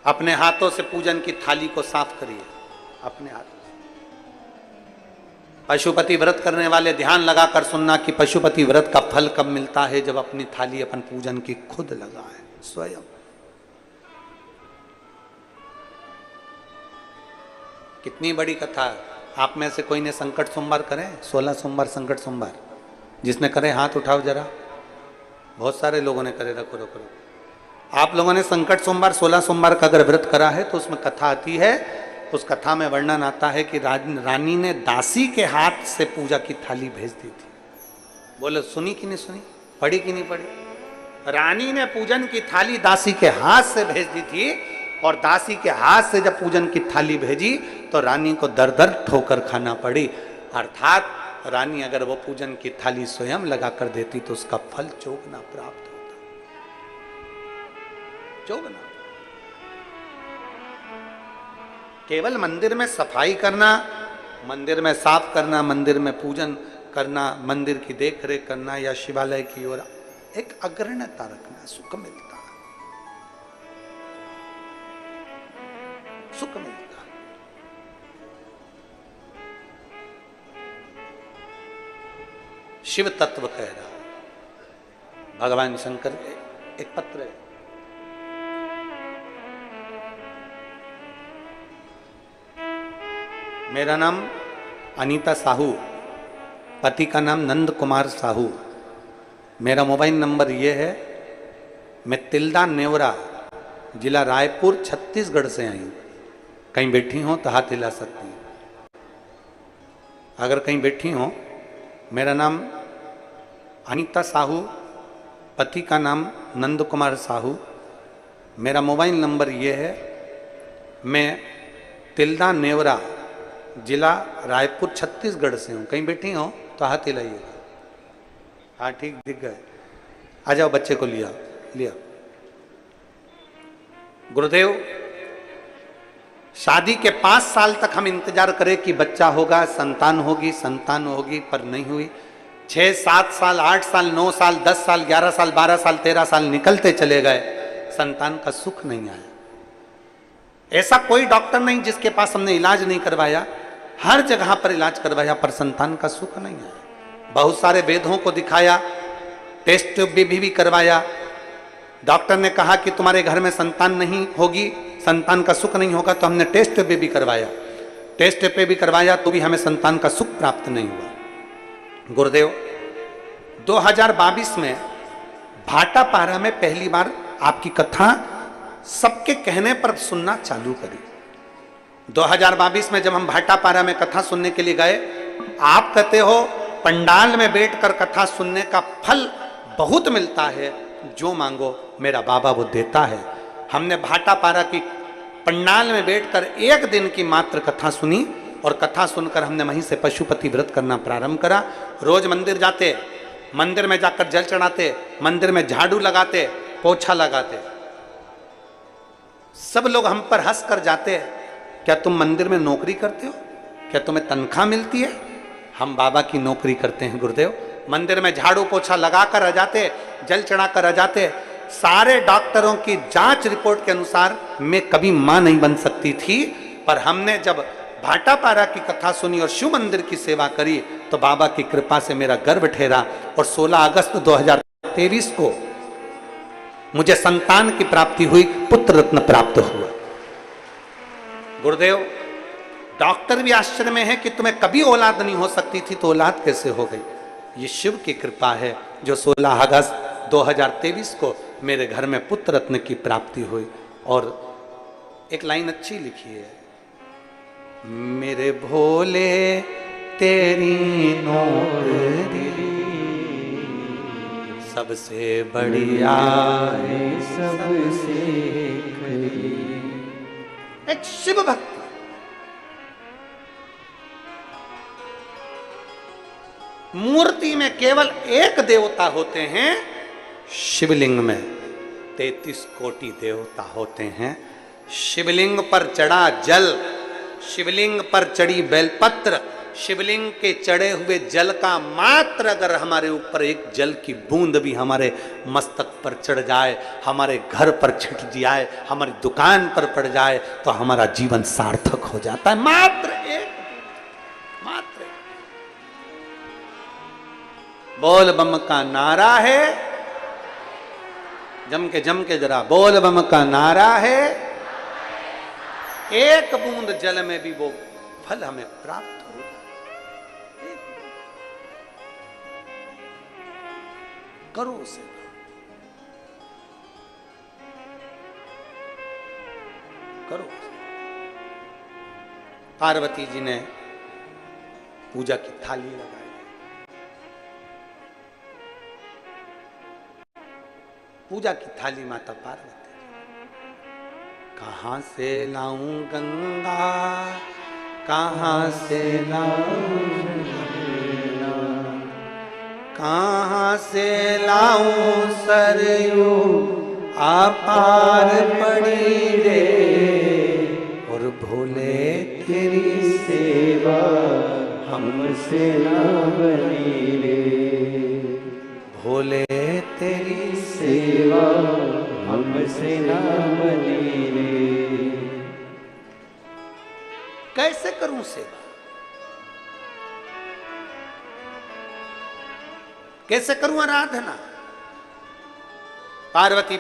अपने हाथों से पूजन की थाली को साफ करिए, अपने हाथों से। पशुपति व्रत करने वाले ध्यान लगाकर सुनना कि पशुपति व्रत का फल कब मिलता है, जब अपनी थाली अपन पूजन की खुद लगाए स्वयं। कितनी बड़ी कथा है। आप में से कोई ने संकट सोमवार करें? 16 सोमवार संकट सोमवार जिसने करे हाथ उठाओ जरा। बहुत सारे लोगों ने करे, रखो रखो रखो। आप लोगों ने संकट सोमवार 16 सोमवार का अगर व्रत करा है तो उसमें कथा आती है। उस कथा में वर्णन आता है कि रानी ने दासी के हाथ से पूजा की थाली भेज दी थी। बोले सुनी कि नहीं सुनी, पढ़ी कि नहीं पढ़ी? रानी ने पूजन की थाली दासी के हाथ से भेज दी थी, और दासी के हाथ से जब पूजन की थाली भेजी तो रानी को दर दर ठोकर खाना पड़ी। अर्थात रानी अगर वो पूजन की थाली स्वयं लगा कर देती तो उसका फल चौगुना प्राप्त होता, चौगुना। केवल मंदिर में सफाई करना, मंदिर में साफ करना, मंदिर में पूजन करना, मंदिर की देखरेख करना या शिवालय की ओर एक अग्रण्यता रखना सुख मिलता है, सुख मिलता है। शिव तत्व कह रहा है भगवान शंकर के एक पत्र है। मेरा नाम अनीता साहू, पति का नाम नंद कुमार साहू। मेरा मोबाइल नंबर ये है। मैं तिल्दा नेवरा, जिला रायपुर, छत्तीसगढ़ से आई हूँ। कहीं बैठी हो तो हाथ हिला सकती हैं। अगर कहीं बैठी हो, मेरा नाम अनीता साहू, पति का नाम नंद कुमार साहू। मेरा मोबाइल नंबर ये है। मैं तिल्दा नेवरा, जिला रायपुर, छत्तीसगढ़ से हूँ। कहीं बैठी हो तो हाथ हिलाइएगा। हाँ ठीक, दिख गए। आ जाओ, बच्चे को लिया लिया। गुरुदेव, शादी के 5 साल तक हम इंतजार करें कि बच्चा होगा, संतान होगी, संतान होगी, पर नहीं हुई। 6, 7 साल, 8 साल, 9 साल, 10 साल, 11 साल, 12 साल, 13 साल निकलते चले गए, संतान का सुख नहीं आया। ऐसा कोई डॉक्टर नहीं जिसके पास हमने इलाज नहीं करवाया, हर जगह पर इलाज करवाया, पर संतान का सुख नहीं आया। बहुत सारे वेदों को दिखाया, टेस्ट भी करवाया। डॉक्टर ने कहा कि तुम्हारे घर में संतान नहीं होगी, संतान का सुख नहीं होगा, तो हमने टेस्ट भी करवाया, टेस्ट भी करवाया तो भी हमें संतान का सुख प्राप्त नहीं हुआ। गुरुदेव, 2022 में भाटापारा में पहली बार आपकी कथा सबके कहने पर सुनना चालू करी। 2022 में जब हम भाटापारा में कथा सुनने के लिए गए, आप कहते हो पंडाल में बैठकर कथा सुनने का फल बहुत मिलता है, जो मांगो मेरा बाबा वो देता है। हमने भाटापारा की पंडाल में बैठकर 1 दिन की मात्र कथा सुनी, और कथा सुनकर हमने वहीं से पशुपति व्रत करना प्रारंभ करा। रोज मंदिर जाते, मंदिर में जाकर जल चढ़ाते, मंदिर में झाड़ू लगाते, पोछा लगाते। सब लोग हम पर हंस कर जाते, क्या तुम मंदिर में नौकरी करते हो? क्या तुम्हें तनख्वाह मिलती है? हम बाबा की नौकरी करते हैं गुरुदेव। मंदिर में झाड़ू पोछा लगाकर आ जाते, जल चढ़ाकर आ जाते। सारे डॉक्टरों की जांच रिपोर्ट के अनुसार मैं कभी मां नहीं बन सकती थी, पर हमने जब भाटापारा की कथा सुनी और शिव मंदिर की सेवा करी तो बाबा की कृपा से मेरा गर्भ ठहरा, और 16 अगस्त 2023 को मुझे संतान की प्राप्ति हुई, पुत्र रत्न प्राप्त हुआ। गुरुदेव, डॉक्टर भी आश्चर्य में है कि तुम्हें कभी औलाद नहीं हो सकती थी, तो औलाद कैसे हो गई? ये शिव की कृपा है जो 16 अगस्त 2023 को मेरे घर में पुत्र रत्न की प्राप्ति हुई। और एक लाइन अच्छी लिखी है, मेरे भोले तेरी नौकरी सबसे बढ़िया है, सबसे खरी। एक शिव भक्त, मूर्ति में केवल एक देवता होते हैं, शिवलिंग में 33 कोटि देवता होते हैं। शिवलिंग पर चढ़ा जल, शिवलिंग पर चढ़ी बेलपत्र, शिवलिंग के चढ़े हुए जल का मात्र अगर हमारे ऊपर एक जल की बूंद भी हमारे मस्तक पर चढ़ जाए, हमारे घर पर छिट जाए, हमारी दुकान पर पड़ जाए, तो हमारा जीवन सार्थक हो जाता है। मात्र एक, मात्र एक। बोल बम का नारा है, जम के जरा बोल बम का नारा है। एक बूंद जल में भी वो फल हमें प्राप्त हो जाए। करो उसे, करो। पार्वती जी ने पूजा की थाली लगाई। पूजा की थाली माता पार्वती। कहां से लाऊं गंगा, कहां से लाऊं, कहां से लाऊं सरयू अपार पड़ी रे, और भोले तेरी सेवा हमसे ना बनी रे, भोले तेरी सेवा हमसे ना बनी रे। कैसे करूं सेवा, कैसे करूं आराधना? पार्वती